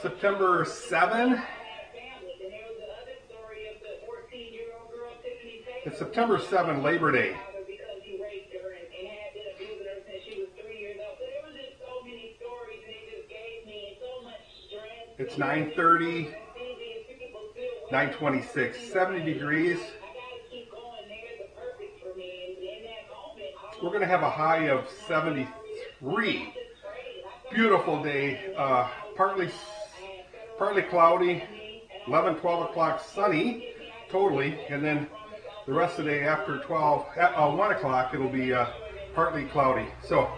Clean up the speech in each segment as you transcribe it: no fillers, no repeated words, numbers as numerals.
September 7. It's September 7, Labor Day. It's 9:30, 9:26, 70 degrees. We're going to have a high of 73. Beautiful day. Partly cloudy. 11, 12 o'clock sunny, totally, and then the rest of the day after 1 o'clock it'll be partly cloudy. So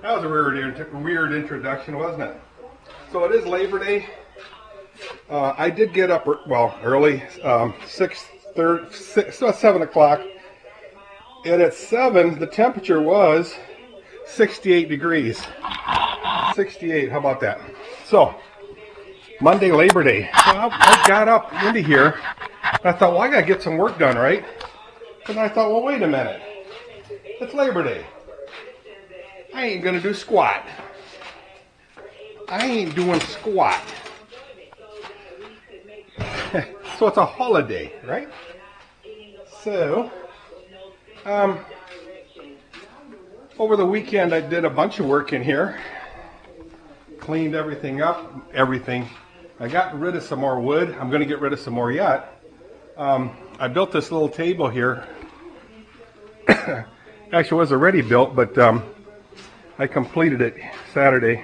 that was a weird introduction, wasn't it? So it is Labor Day. I did get up early, 7 o'clock, and at 7 the temperature was 68 degrees. 68, how about that? So Monday, Labor Day. So I got up into here and I thought, well, I gotta get some work done, right? And I thought, well, wait a minute, it's Labor Day. I ain't gonna do squat. I ain't doing squat. So it's a holiday, right? So, over the weekend I did a bunch of work in here. Cleaned everything up, I got rid of some more wood. I'm gonna get rid of some more yet. I built this little table here. Actually, it was already built, but I completed it Saturday.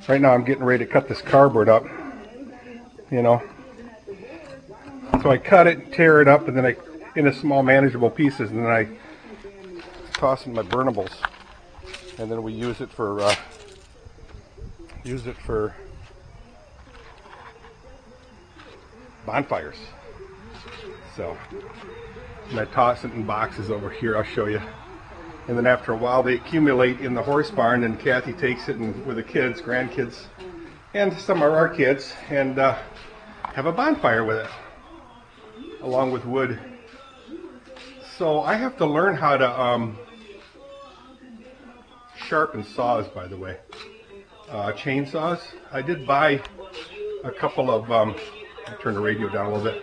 Right now I'm getting ready to cut this cardboard up, you know. So I cut it, tear it up, and then into small manageable pieces, and then I toss in my burnables. And then we use it for bonfires. So, and I toss it in boxes over here, I'll show you. And then after a while they accumulate in the horse barn, and Kathy takes it and with the kids, grandkids, and some of our kids, and have a bonfire with it, along with wood. So I have to learn how to sharpen saws, by the way. Chainsaws. I did buy a couple of, I'll turn the radio down a little bit.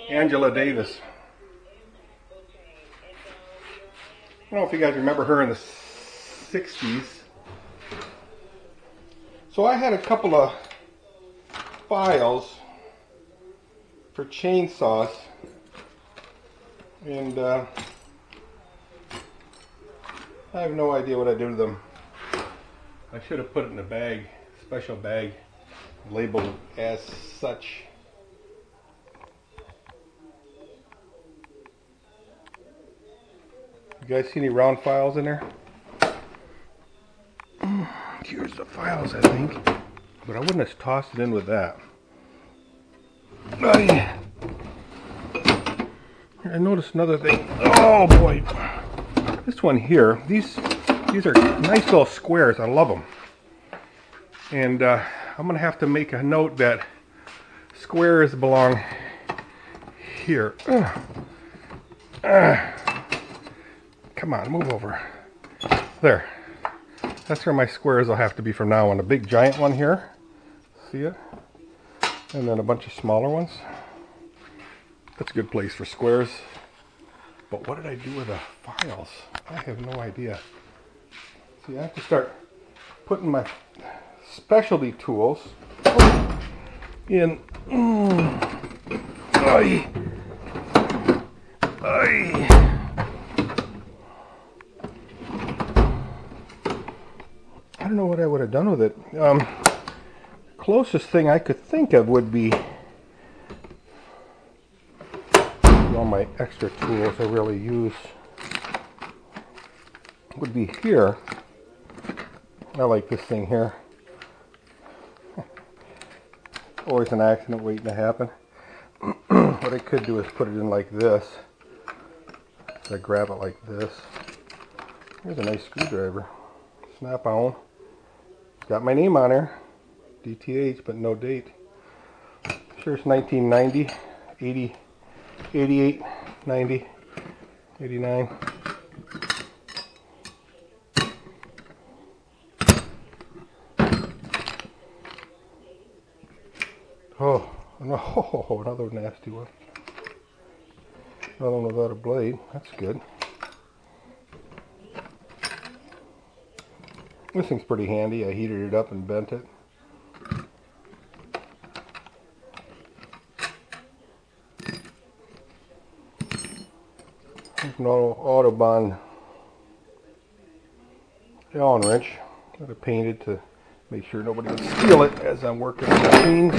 Angela Davis. I don't know if you guys remember her in the 60s. So I had a couple of files for chainsaws, and I have no idea what I did with them. I should have put it in a bag, special bag, labeled as such. You guys see any round files in there? Here's the files, I think. But I wouldn't have tossed it in with that. I noticed another thing. Oh boy. This one here, these are nice little squares. I love them. And I'm going to have to make a note that squares belong here. Come on, move over. There. That's where my squares will have to be from now on. A big giant one here. See it? And then a bunch of smaller ones. That's a good place for squares. But what did I do with the files? I have no idea. See, I have to start putting my specialty tools in. Ay. I don't know what I would have done with it. Closest thing I could think of would be all my extra tools I really use would be here. I like this thing here. Always an accident waiting to happen. What I could do is put it in like this. So I grab it like this. Here's a nice screwdriver. Snap-on. It's got my name on there. DTH, but no date. Sure, it's 1990, 80, 88, 90, 89. Oh, no, another nasty one. Another one without a blade. That's good. This thing's pretty handy. I heated it up and bent it. There's an Autobahn Allen wrench that I painted to make sure nobody would steal it as I'm working on the machine.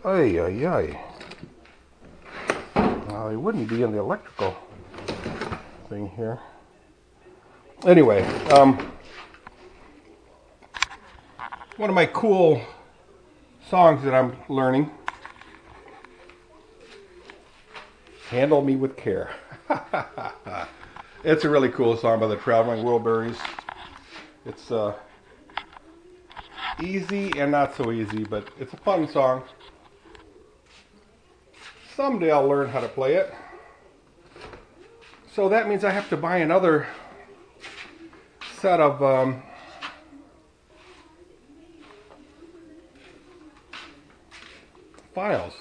Ay, ay, ay. Well, it wouldn't be in the electrical thing here. Anyway, one of my cool songs that I'm learning, Handle Me With Care. It's a really cool song by the Traveling Wilburys. It's easy and not so easy, but it's a fun song. Someday I'll learn how to play it. So that means I have to buy another set of files.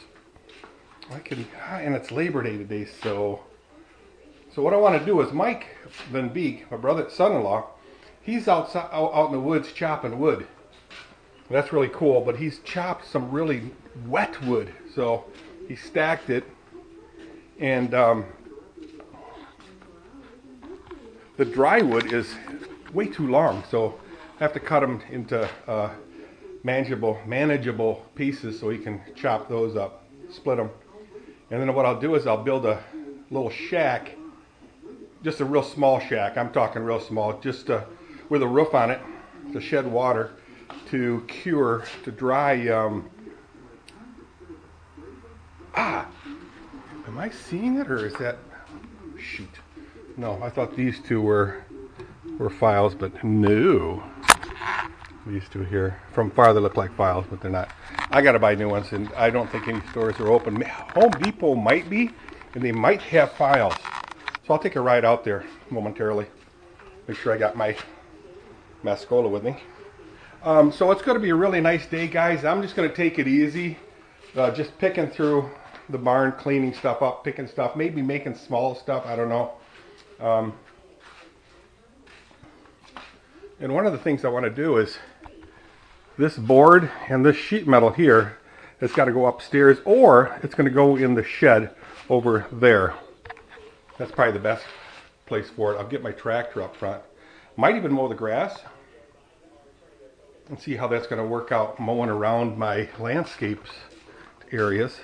And it's Labor Day today, so what I want to do is Mike Van Beek, my brother, son-in-law, he's out in the woods chopping wood. That's really cool, but he's chopped some really wet wood, so he stacked it, and the dry wood is way too long, so I have to cut them into manageable pieces so he can chop those up, split them. And then what I'll do is I'll build a little shack, just a real small shack. I'm talking real small, just with a roof on it to shed water, to dry. Am I seeing it, or is that? Shoot. No, I thought these two were files, but no. These two here from far they look like files, but they're not. I gotta buy new ones, and I don't think any stores are open. Home Depot might be, and they might have files. So I'll take a ride out there momentarily. Make sure I got my Mascola with me. So it's gonna be a really nice day, guys. I'm just gonna take it easy, just picking through the barn, cleaning stuff up, picking stuff, maybe making small stuff. I don't know. And one of the things I want to do is this board and this sheet metal here, it's got to go upstairs, or it's going to go in the shed over there. That's probably the best place for it. I'll get my tractor up front. Might even mow the grass and see how that's going to work out mowing around my landscapes areas.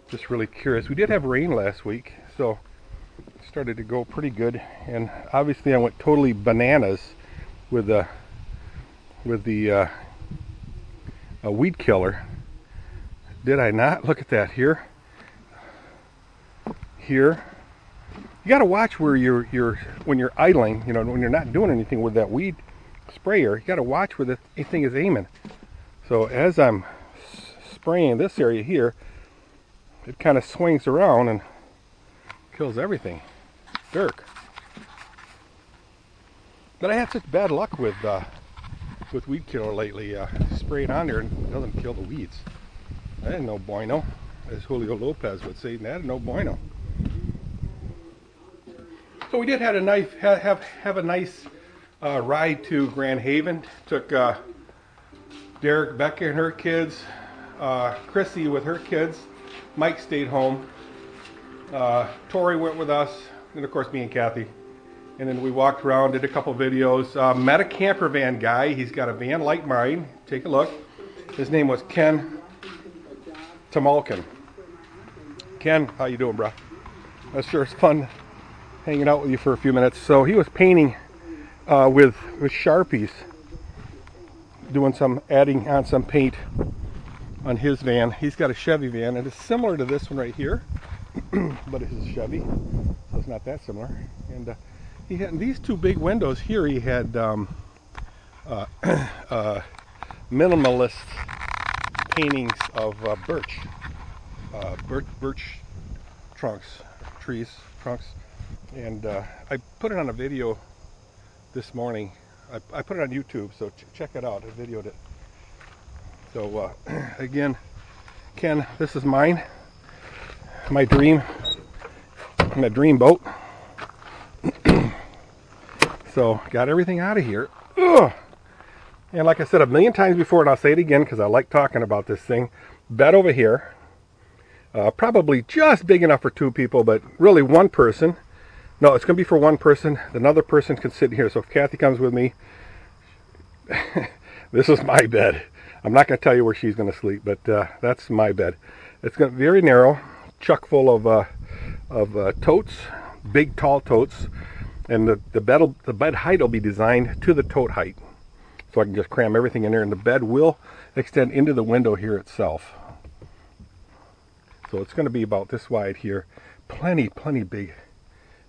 Just really curious. We did have rain last week, so it started to go pretty good, and obviously I went totally bananas with the weed killer. Did I not? Look at that here. Here, you got to watch where when you're idling. You know, when you're not doing anything with that weed sprayer, you got to watch where the thing is aiming. So as I'm spraying this area here, it kind of swings around and kills everything. Dirk. But I had such bad luck with weed killer lately. Spray it on there and it doesn't kill the weeds. That ain't no bueno, as Julio Lopez would say. That ain't no bueno. So we did have a nice ride to Grand Haven. Took Derek, Becca and her kids, Chrissy with her kids. Mike stayed home. Tori went with us, and of course me and Kathy. And then we walked around, did a couple videos. Met a camper van guy. He's got a van like mine. Take a look. His name was Ken Tamalkin. Ken, how you doing, bro? That sure is fun hanging out with you for a few minutes. So he was painting with Sharpies, doing adding on some paint on his van. He's got a Chevy van, and it's similar to this one right here, but it's a Chevy, so it's not that similar. And he had these two big windows here. He had minimalist paintings of birch trees trunks, and I put it on a video this morning. I put it on YouTube, so check it out. I videoed it, So again, Ken, this is mine, my dream boat. So got everything out of here. Ugh. And like I said a million times before, and I'll say it again because I like talking about this thing, bed over here, probably just big enough for 2 people, but really 1 person. No, it's going to be for 1 person. Another person can sit here. So if Kathy comes with me, this is my bed. I'm not going to tell you where she's going to sleep, but that's my bed. It's going to be very narrow, chock full of totes, big tall totes, and the bed height will be designed to the tote height, so I can just cram everything in there, and the bed will extend into the window here itself. So it's going to be about this wide here, plenty big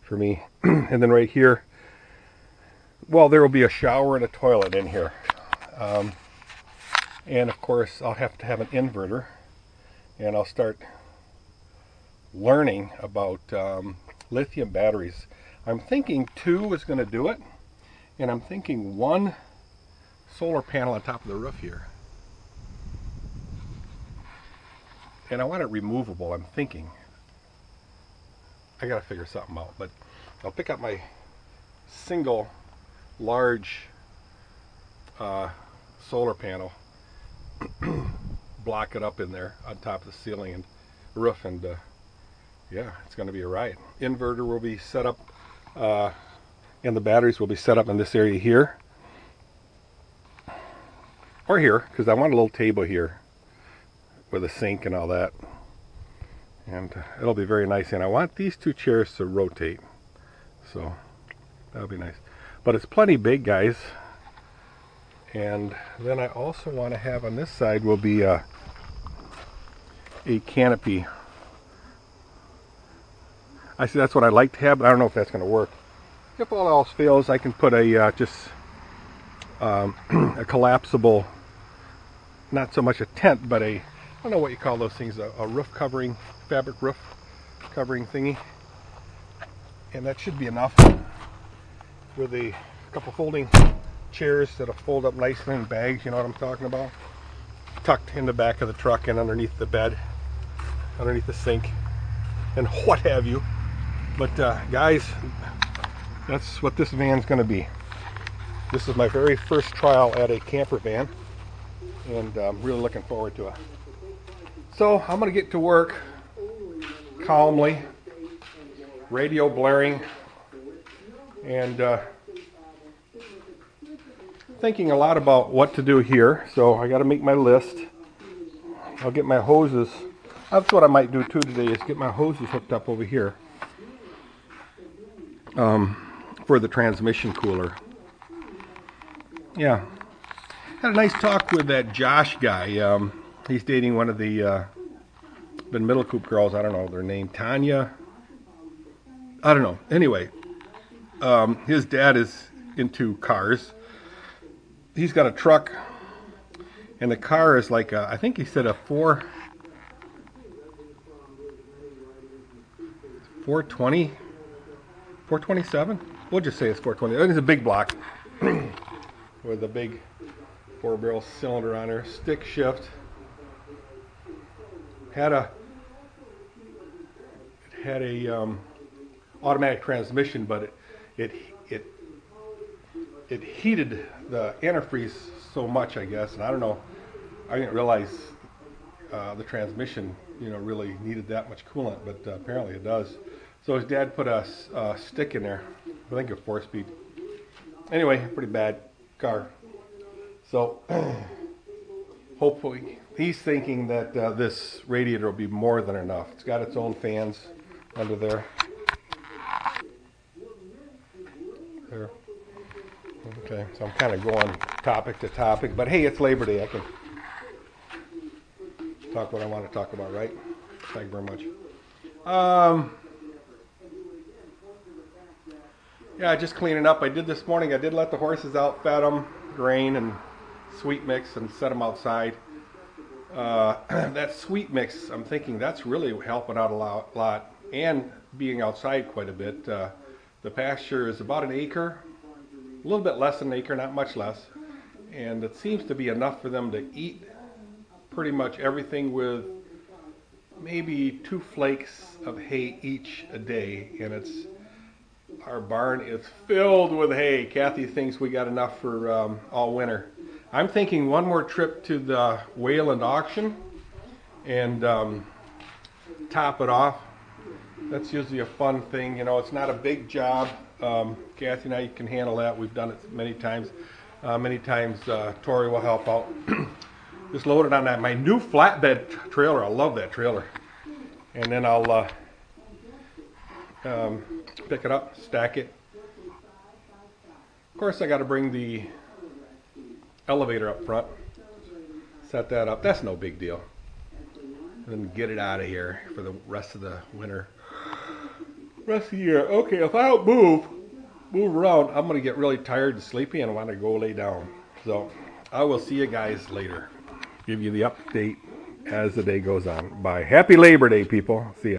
for me. And then right here, well, there will be a shower and a toilet in here. And of course, I'll have to have an inverter, and I'll start learning about lithium batteries. I'm thinking 2 is going to do it, and I'm thinking 1 solar panel on top of the roof here. And I want it removable, I'm thinking. I gotta figure something out, but I'll pick up my single large solar panel, block it up in there on top of the ceiling and roof, and yeah, it's going to be a ride. Inverter will be set up, and the batteries will be set up in this area here, or here, because I want a little table here with a sink and all that, and it'll be very nice. And I want these 2 chairs to rotate, so that'll be nice. But it's plenty big, guys. And then I also want to have on this side will be a canopy. I see, that's what I'd like to have, but I don't know if that's going to work. If all else fails, I can put a a collapsible, not so much a tent, but I don't know what you call those things, a roof covering, fabric roof covering thingy. And that should be enough, with a couple folding chairs that'll fold up nicely in bags, you know what I'm talking about, tucked in the back of the truck and underneath the bed, underneath the sink, and what have you. But guys, that's what this van's going to be. This is my very first trial at a camper van, and I'm really looking forward to it. So I'm going to get to work calmly, radio blaring, and thinking a lot about what to do here. So I got to make my list. I'll get my hoses. That's what I might do too today, is get my hoses hooked up over here for the transmission cooler. Yeah, had a nice talk with that Josh guy. He's dating one of the middle coop girls. I don't know their name, Tanya. I don't know. Anyway, his dad is into cars. He's got a truck, and the car is like I think he said a 427. We'll just say it's 420. It's a big block with a big 4-barrel cylinder on there, stick shift. Had a automatic transmission, but it heated the antifreeze so much, I guess, and I don't know. I didn't realize the transmission, really needed that much coolant, but apparently it does. So his dad put a stick in there, I think a 4-speed. Anyway, pretty bad car. So hopefully he's thinking that this radiator will be more than enough. It's got its own fans under there. There. Okay, so I'm kind of going topic to topic, but hey, it's Labor Day. I can talk what I want to talk about, right? Thank you very much. Yeah, just cleaning up. I did this morning. I did let the horses out, fed them grain and sweet mix, and set them outside. That sweet mix, I'm thinking that's really helping out a lot, and being outside quite a bit. The pasture is about an acre, a little bit less than an acre, not much less, and it seems to be enough for them to eat pretty much everything with maybe 2 flakes of hay each a day, and our barn is filled with hay. Kathy thinks we got enough for all winter. I'm thinking one more trip to the Wayland auction and top it off. That's usually a fun thing. You know, it's not a big job. Kathy and I can handle that. We've done it many times. Tori will help out. Just load it on my new flatbed trailer. I love that trailer. And then I'll pick it up, stack it. Of course, I got to bring the elevator up front. Set that up. That's no big deal. And then get it out of here for the rest of the winter. Rest of the year. Okay, if I don't move around, I'm going to get really tired and sleepy and want to go lay down. So I will see you guys later. Give you the update as the day goes on. Bye. Happy Labor Day, people. See ya.